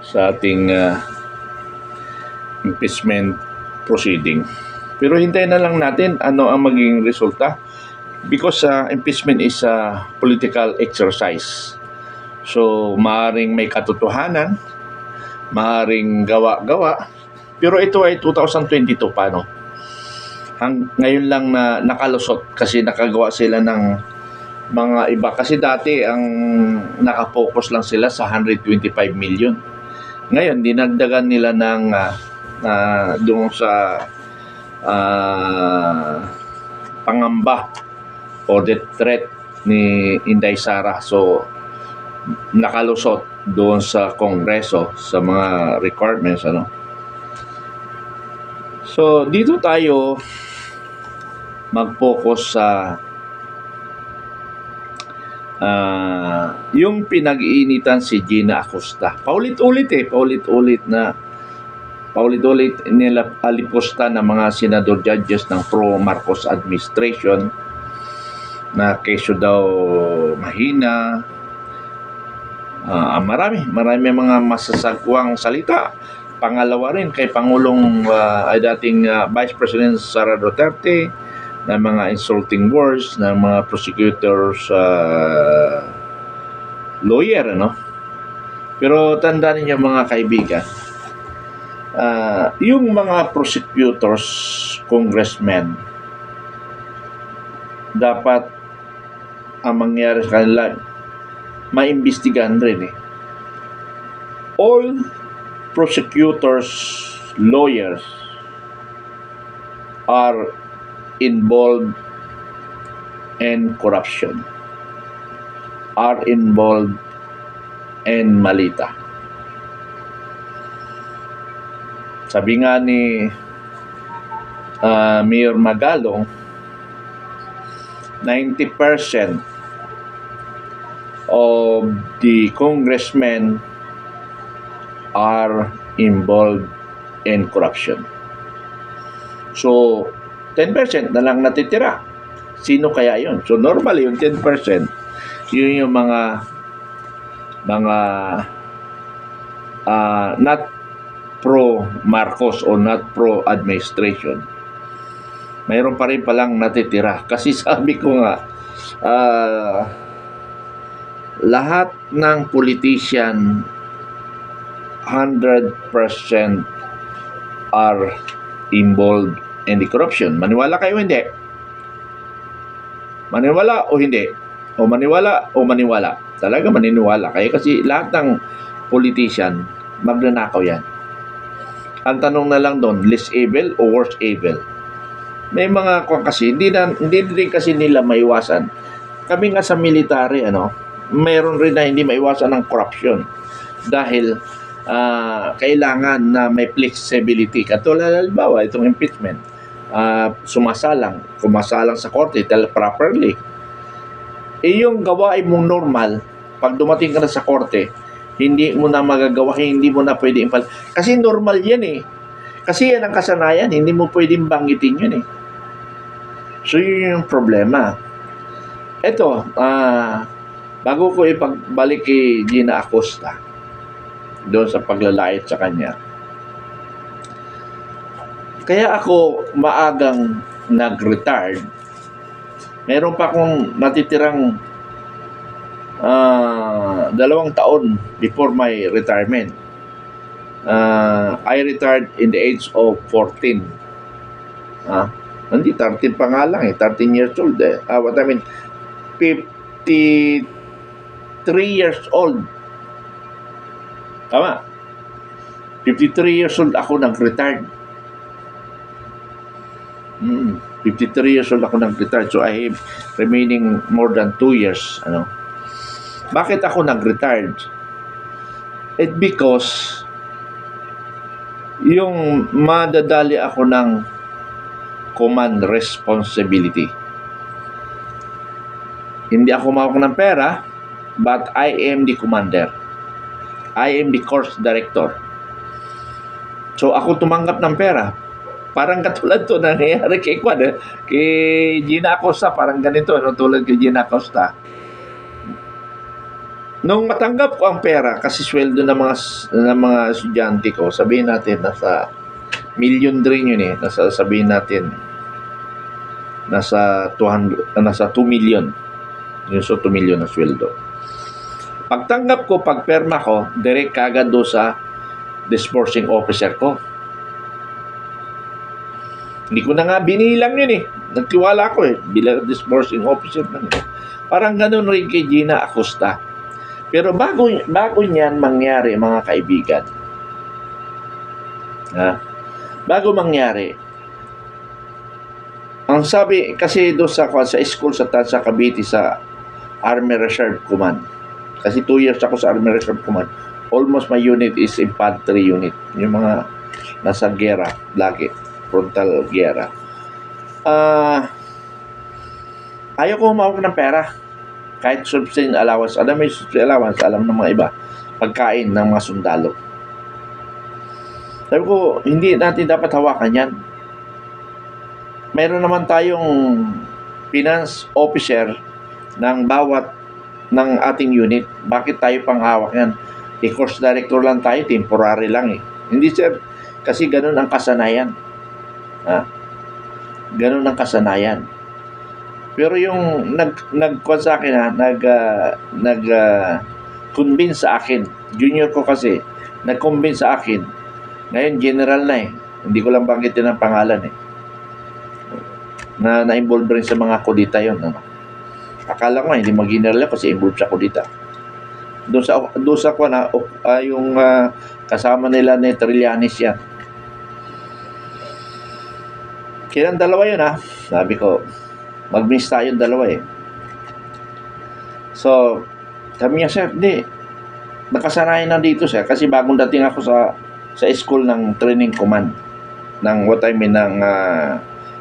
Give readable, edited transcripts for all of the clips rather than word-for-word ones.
sa ating impeachment proceeding. Pero hintayin na lang natin ano ang maging resulta because impeachment is a political exercise. So, maaring may katotohanan, maaring gawa-gawa, pero ito ay 2022 pa, no? Ngayon lang na nakalusot kasi nakagawa sila ng mga iba. Kasi dati ang nakapokus lang sila sa 125 million. Ngayon, dinagdagan nila ng doon sa pangamba o death threat ni Inday Sara. So, nakalusot doon sa Kongreso sa mga requirements, ano. So, dito tayo mag-focus sa yung pinag-iinitan si Gina Acosta. Paulit-ulit nila alipusta ng mga senador judges ng pro-Marcos administration na keso daw mahina. Marami mga masasagwang salita. Pangalawa rin kay Pangulong dating Vice President Sara Duterte na mga insulting words ng mga prosecutors lawyer, ano? Pero tandaan niyo mga kaibigan, yung mga prosecutors, congressmen, dapat ang mangyari sa kanila maimbestigahan rin. All prosecutors, lawyers are involved in corruption, are involved in malita. Sabi nga ni Mayor Magalong, 90% of the congressmen are involved in corruption. So, 10% na lang natitira. Sino kaya yun? So, normally, yung 10%, yun yung mga not pro-Marcos o not pro-administration. Mayroon pa rin palang natitira. Kasi sabi ko nga, lahat ng politician 100% are involved in the corruption. Maniwala kayo hindi? Maniwala o hindi? O maniwala o maniwala? Talaga maniniwala kayo kasi lahat ng politician magnanakaw yan. Ang tanong na lang doon, less evil o worse evil? May mga kasi hindi rin kasi nila maiwasan. Kami nga sa military, mayroon rin na hindi maiwasan ng corruption dahil kailangan na may flexibility. Katulad halimbawa itong impeachment, kumasalang sa korte properly. Yung gawain mong normal, pag dumating ka na sa korte, hindi mo na magagawa, hindi mo na pwede kasi normal yan kasi yan ang kasanayan, hindi mo pwedeng banggitin yun So yun yung problema. Ito, bago ko ipagbalik kay Gina Acosta doon sa paglalait sa kanya, kaya ako maagang nag-retired. Meron pa akong natitirang 2 taon before my retirement. I retired in the age of 14. Hindi, 13 pa nga lang 13 years old 53 years old. Tama. 53 years old ako nag-retired. 53 years old ako nag-retired. So I have remaining more than 2 years. Bakit ako nag-retired? It because yung madadali ako ng command responsibility. Hindi ako mawak ng pera, but I am the commander. I am the course director. So ako tumanggap ng pera. Parang katulad to nangyayari kay Gina Acosta, parang ganito, tulad kay Gina Acosta. Nung matanggap ko ang pera, kasi sweldo ng mga estudyante ko, sabihin natin nasa million rin yun eh. Sabihin natin nasa 2 million. Yung so 2 million na sweldo. Pagtanggap ko, pagperma ko, direct kagad do sa disbursing officer ko. Hindi ko na nga binilang yun eh. Nagtiwala ko eh, bilang disbursing officer na yun. Parang ganun rin kay Gina Acosta. Pero bago niyan mangyari, mga kaibigan, bago mangyari, ang sabi kasi doon sa school sa Cavite, sa Army Reserve Command, kasi 2 years ako sa Army Reserve Command, almost my unit is infantry unit, yung mga nasa gera lagi, frontal gera. Ayaw ko humawak ng pera. Kahit subsistence allowance, alam mo yung subsistence allowance, alam ng mga iba, pagkain ng mga sundalo. Sabi ko, hindi natin dapat hawakan yan. Mayroon naman tayong finance officer ng bawat ng ating unit. Bakit tayo pang hawak yan? Course director lang tayo, temporary lang eh. Hindi sir, kasi ganun ang kasanayan. Ganun ang kasanayan. Pero yung nag-convince sa akin convince sa akin, junior ko kasi, nag-convince sa akin, ngayon general na eh, hindi ko lang banggitin ang pangalan eh, na-involve rin sa mga kudita yun. Akala ko hindi mag-general kasi involved sa kudita. Doon sa yung kasama nila ni Trillanes yan. Kailan dalawa yun sabi ko, mag-miss tayo dalawa eh. So, sabi niya, sir, di, nakasanayan na dito sir, kasi bagong dating ako sa school ng training command, ng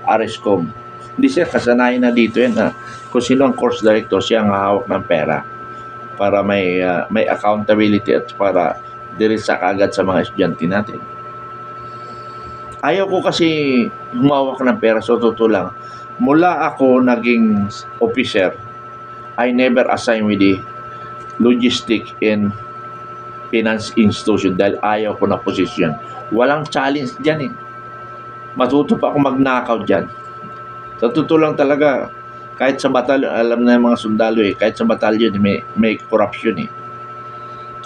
RSCOM. Hindi sir, kasanayan na dito yan kung sino ang course director, siya ang hawak ng pera para may accountability at para dirisa kaagad sa mga estudyante natin. Ayaw ko kasi humawak ng pera, so totoo lang. Mula ako naging officer, I never assigned with the logistic and finance institution dahil ayaw ko na posisyon. Walang challenge dyan eh. Matuto pa ako magnakaw dyan. Sa totoo lang talaga, kahit sa batalyon, alam na yung mga sundalo eh, kahit sa batalyon may corruption eh.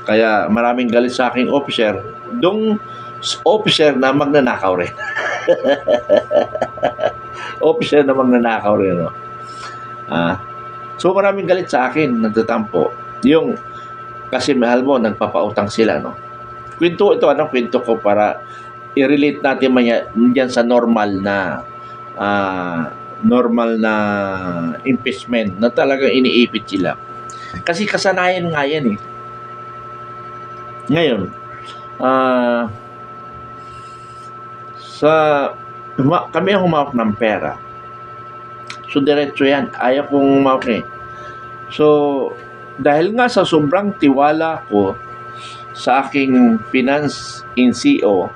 Kaya maraming galit sa aking officer, dong officer na magnanakaw rin. Officer na magnanakaw rin. So maraming galit sa akin, nagtatampo. Yung, kasi mahal mo, nagpapautang sila. Kwento ito, kwento ko para i-relate natin yan sa normal na investment na talagang iniipit sila. Kasi kasanayan nga yan eh. Ngayon, kami ang humawak ng pera. So, diretso yan. Ayaw kong humawak eh. So, dahil nga sa sobrang tiwala ko sa aking finance NCO,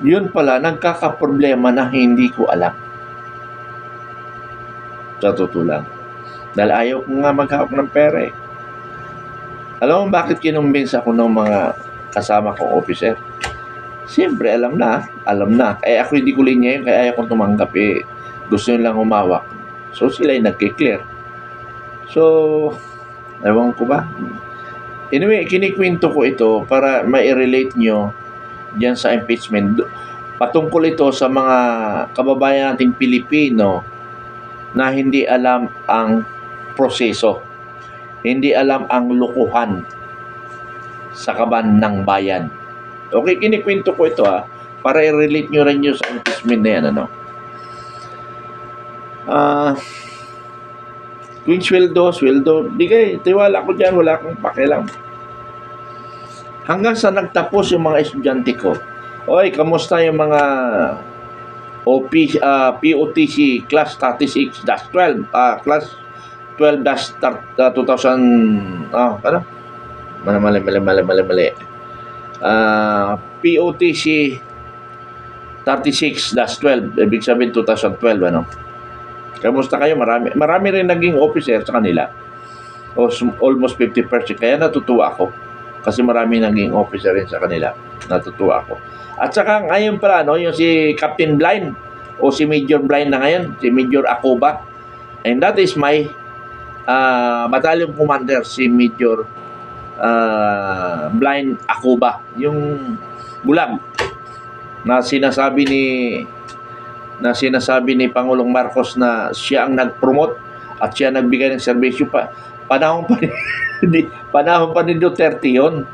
yun pala, nagkakaproblema na hindi ko alam. Sa totoo lang. Dahil ayaw ko nga maghawak ng pera eh. Alam mo bakit kinumbins ako ng mga kasama kong officer? Siyempre, alam na. Eh, ako hindi ko linya yun, kaya ayaw kong tumanggap eh. Gusto nyo lang humawak. So, sila yung nagkiklear. So, ewan ko ba? Anyway, kinikwento ko ito para ma-relate nyo diyan sa impeachment. Patungkol ito sa mga kababayan nating Pilipino na hindi alam ang proseso. Hindi alam ang lukuhan sa kaban ng bayan. Okay, kinikwento ko ito para i-relate nyo rin nyo sa impeachment na yan. Kung sweldo, bigay, tiwala ko dyan, wala akong pakialam. Hanggang sa nagtapos yung mga estudyante ko, oy, kamusta yung mga POTC class 36-12, class 12-2000, mali. POTC 36-12, ibig sabihin 2012, Kamusta kayo? Marami rin naging officer sa kanila. o almost 50%. Kaya natutuwa ako kasi marami naging officer rin sa kanila. Natutuwa ako. At saka ngayon pala, no, yung si Captain Blind o si Major Blind na ngayon, si Major Acoba. And that is my battalion commander, si Major Blind Acoba. Yung bulag na sinasabi ni Pangulong Marcos na siya ang nag-promote at siya nagbigay ng serbisyo pa. Panahon pa ni Duterte yun.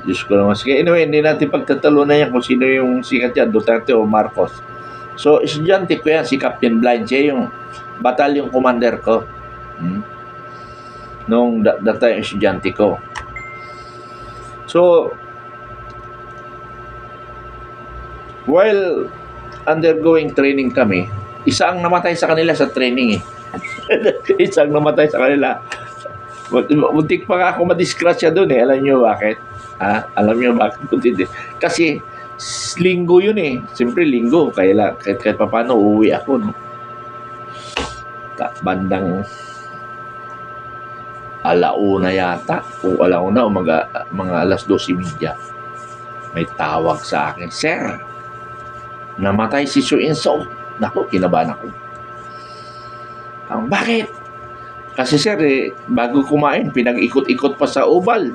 Diyos ko naman. Sige, anyway, hindi natin pagtatalunan yan kung sino yung sikat yan, Duterte o Marcos. So, estudyante ko yan, si Captain Blind. Siya yung battalion commander ko. Nung data yung estudyante ko. So, while undergoing training kami, isa ang namatay sa kanila sa training eh. Isang namatay sa kanila. Muntik pa nga ako madisgrasya doon eh. Alam nyo bakit? Alam nyo bakit? Kasi linggo yun eh. Siyempre linggo. Kahit pa paano uuwi ako. No? Bandang alauna yata. O alauna o mga alas 12:30. May tawag sa akin. Sir, namatay si Su Inso. Naku, kinabahan ako. Bakit? Kasi sir, bago kumain, pinag-ikot-ikot pa sa oval.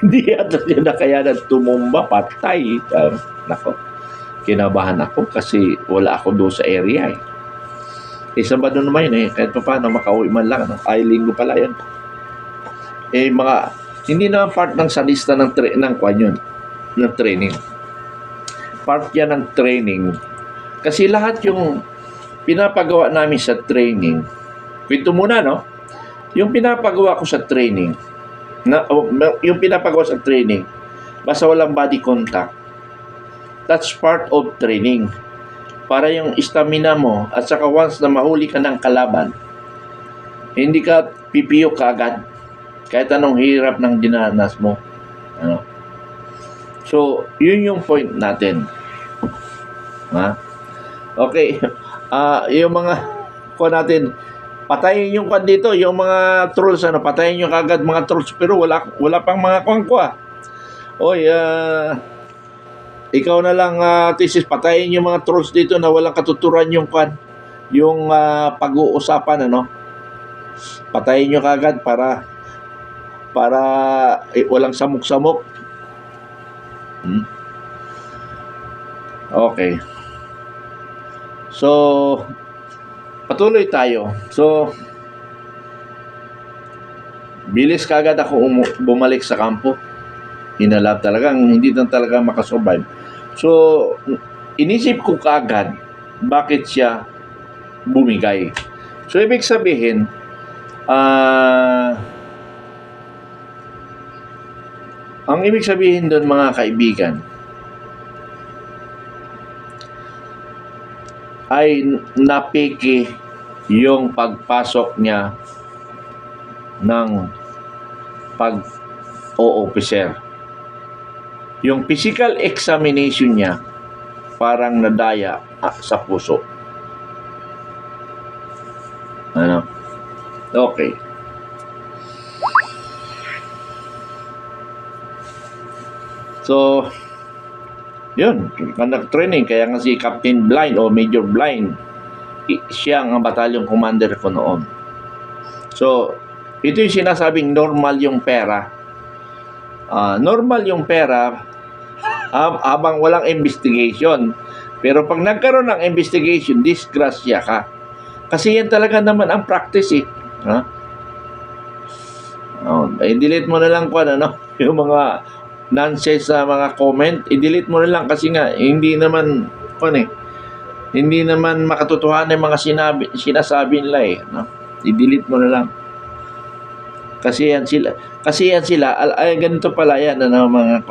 Hindi yata siya nakayanan tumumba, patay. Nako, kinabahan ako kasi wala ako doon sa area eh. Sabado naman yun eh, kahit pa paano makauwi man lang. Ay, linggo pala yun. Hindi naman part ng sadista ng training. Part yan ng training. Kasi lahat yung pinapagawa namin sa training, kwento muna, no? Yung pinapagawa ko sa training, basta walang body contact, that's part of training. Para yung stamina mo, at saka once na mahuli ka ng kalaban, hindi ka pipiyo kaagad, kahit anong hirap ng dinanas mo. Ano? So, yun yung point natin. Okay. Yung mga natin, patayin yung dito, yung mga trolls, patayin nyo kagad mga trolls, pero wala pang mga kuwang-kuwa. Oy, ikaw na lang, thesis, patayin yung mga trolls dito na walang katuturan yung pag-uusapan, patayin nyo kagad para walang samok-samok. Okay. So, patuloy tayo. So, bilis kagad ako bumalik sa kampo. Hinalab talagang, hindi na talaga makasurvive. So, inisip ko kagad, bakit siya bumigay. So, ibig sabihin, ang ibig sabihin doon mga kaibigan, ay napiki yung pagpasok niya ng pag-o-officer. Yung physical examination niya parang nadaya sa puso. Ano? Okay. So, yun, conduct training. Kaya nga si Captain Blind o Major Blind, siya ang battalion commander ko noon. So, ito yung sinasabing normal yung pera. Normal yung pera habang walang investigation. Pero pag nagkaroon ng investigation, disgrasya ka. Kasi yan talaga naman ang practice eh. I-delete mo na lang yung mga nonsense sa mga comment, i-delete mo na lang kasi nga hindi naman makatotohanan yung mga sinasabi nila eh, i-delete mo na lang kasi yan sila ay ganito pala yan mga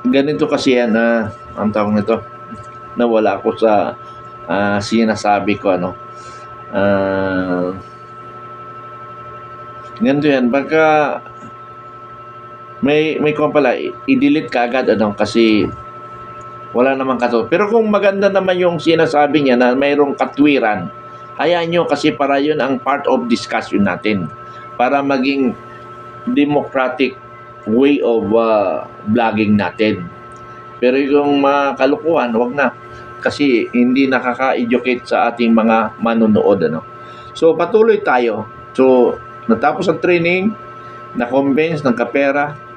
ganito kasi yan ang tawag nito, nawala ako sa sinasabi ko ganito yan, baka may kung pala i-delete ka agad kasi Wala namang katulad. Pero kung maganda naman yung sinasabi niya na mayroong katwiran, hayaan nyo kasi para yun ang part of discussion natin. Para maging democratic way of vlogging natin. Pero yung mga kalukuhan, wag na. Kasi hindi nakaka-educate sa ating mga manonood. Ano? So, patuloy tayo. So, natapos ang training, na-convince, nagkapera.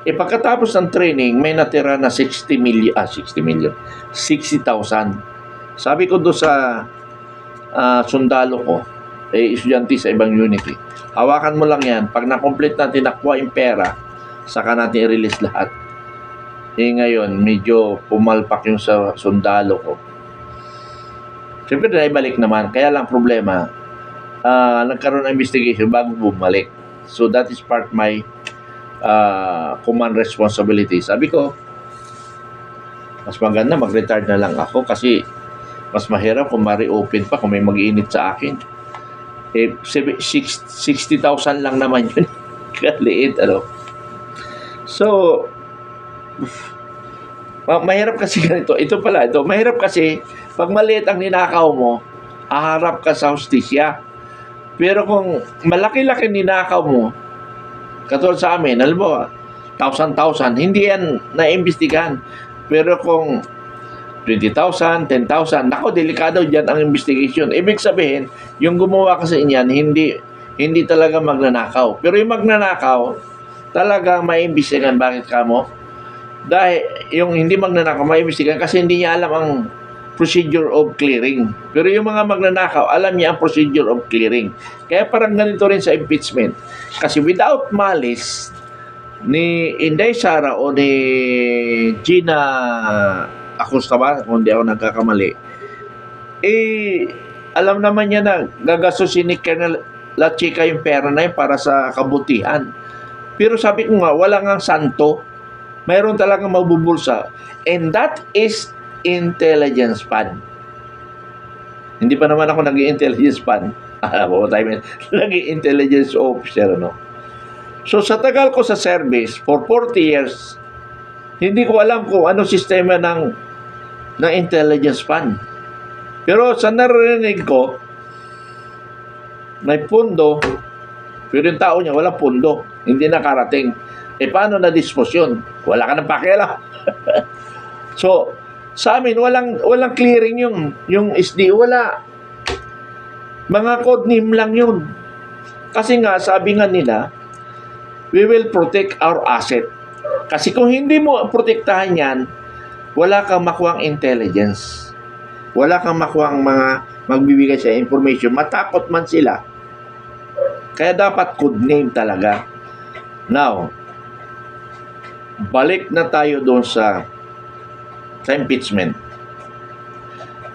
Pagkatapos ng training, may natira na 60 million, 60,000. Sabi ko doon sa sundalo ko, estudyante sa ibang unity, hawakan mo lang yan. Pag na-complete natin, nakuha yung pera, saka natin i-release lahat. Ngayon, medyo pumalpak yung sa sundalo ko. Siyempre, naibalik naman. Kaya lang problema, nagkaroon ng investigation bago bumalik. So, that is part my command responsibility. Sabi ko, mas maganda mag-retire na lang ako kasi mas mahirap kung ma-reopen pa, kung may mag-iinit sa akin. 60,000 lang naman yun. Kaliit, ano. So, mahirap kasi ganito. Ito pala, mahirap kasi pag maliit ang ninakaw mo, haharap ka sa hustisya. Pero kung malaki-laki ninakaw mo, katulad sa amin, halimbawa, 1,000, hindi yan naimbestigahan. Pero kung 20,000, 10,000, nako, delikado dyan ang investigation. Ibig sabihin, yung gumawa kasi niyan, hindi talaga magnanakaw. Pero yung magnanakaw, talaga maimbestigahan. Bakit ka mo? Dahil yung hindi magnanakaw, maimbestigahan kasi hindi niya alam ang procedure of clearing. Pero yung mga magnanakaw, alam niya ang procedure of clearing. Kaya parang ganito rin sa impeachment. Kasi without malice, ni Inday Sara o ni Gina Acosta ba, kung di ako nagkakamali, alam naman niya na gagastusin ni Colonel La Chica yung pera na yun para sa kabutihan. Pero sabi ko nga, wala nga santo. Mayroon talagang mabubulsa. And that is intelligence fund. Hindi pa naman ako nag-intelligence fund. Nag-intelligence officer, no? So, sa tagal ko sa service, for 40 years, hindi ko alam kung ano sistema ng intelligence fund. Pero sa narinig ko, may pundo, pero yung tao niya, walang pundo. Hindi nakarating. Paano na-dispose yun? Wala ka ng pakialam. So, sa amin, walang clearing yung SD. Wala. Mga code name lang yun. Kasi nga, sabi nga nila, we will protect our asset. Kasi kung hindi mo protektahan yan, wala kang makuhang intelligence. Wala kang makuhang mga magbibigay sa information. Matakot man sila. Kaya dapat code name talaga. Now, balik na tayo doon sa impeachment.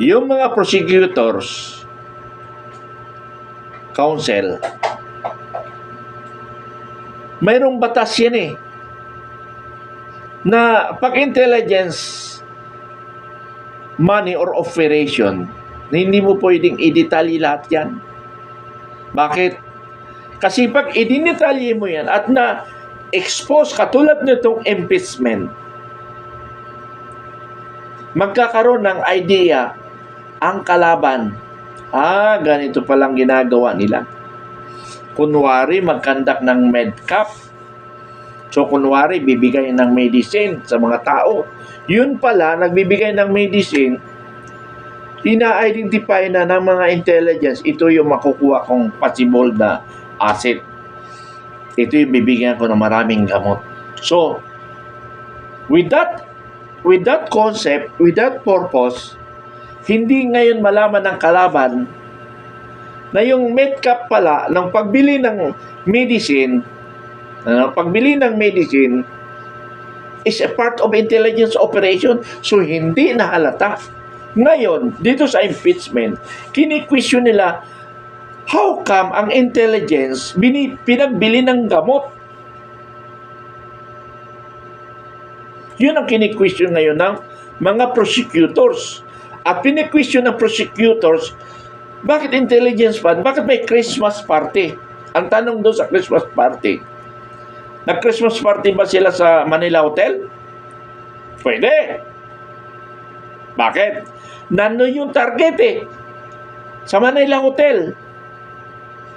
Yung mga prosecutors, counsel, mayroong batas yan na pag intelligence, money or operation, na hindi mo pwedeng i-detalye lahat yan. Bakit? Kasi pag i-detalye mo yan at na-expose katulad nitong impeachment, magkakaroon ng idea ang kalaban. Ganito palang ginagawa nila. Kunwari, magkandak ng medcap. So, kunwari, bibigay ng medicine sa mga tao. Yun pala, nagbibigay ng medicine, ina-identify na ng mga intelligence, ito yung makukuha kong possible na asset. Ito yung bibigyan ko ng maraming gamot. So, with that concept, with that purpose, hindi ngayon malaman ng kalaban na yung medcap pala ng pagbili ng medicine, is a part of intelligence operation. So, hindi nahalata. Ngayon, dito sa impeachment, kini-question nila, how come ang intelligence pinagbili ng gamot? Yun ang kini-question ngayon ng mga prosecutors. At pini-question ng prosecutors, bakit intelligence fund? Bakit may Christmas party? Ang tanong doon sa Christmas party, nag-Christmas party ba sila sa Manila Hotel? Pwede. Bakit? Nandun yung target eh. Sa Manila Hotel.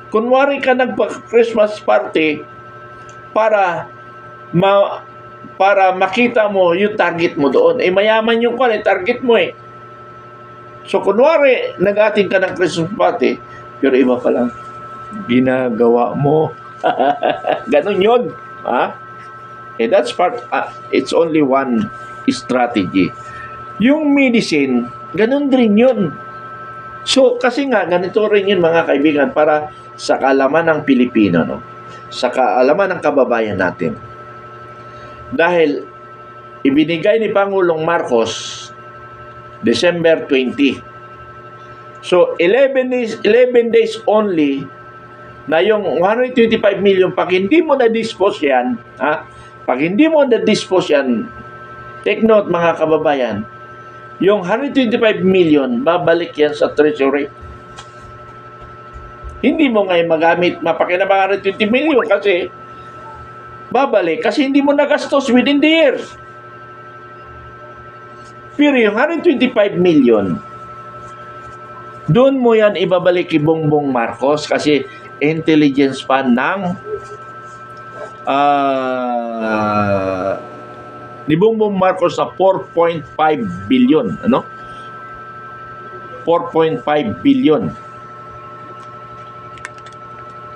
Kunwari ka nagpa-Christmas party para para makita mo yung target mo doon. Eh, mayaman yung target mo eh. So, kunwari, nag-ating ka ng Christmas party, pero iba pa lang, ginagawa mo. Ganun yun. Ha? Eh, that's it's only one strategy. Yung medicine, ganun din yun. So, kasi nga, ganito rin yun mga kaibigan, para sa kaalaman ng Pilipino, no? Sa kaalaman ng kababayan natin. Dahil, ibinigay ni Pangulong Marcos, December 20. So, 11 days only na yung 125 million, pag hindi mo na-dispose yan, pag hindi mo na-dispose yan, take note mga kababayan, yung 125 million, babalik yan sa treasury. Hindi mo ngayon magamit, mapakinabang 120 million kasi babalik, kasi hindi mo nagastos within the year. Pero yung 125 million, doon mo yan ibabalik kay Bongbong Marcos kasi intelligence pa ng ni Bongbong Marcos sa 4.5 billion. Ano? 4.5 billion.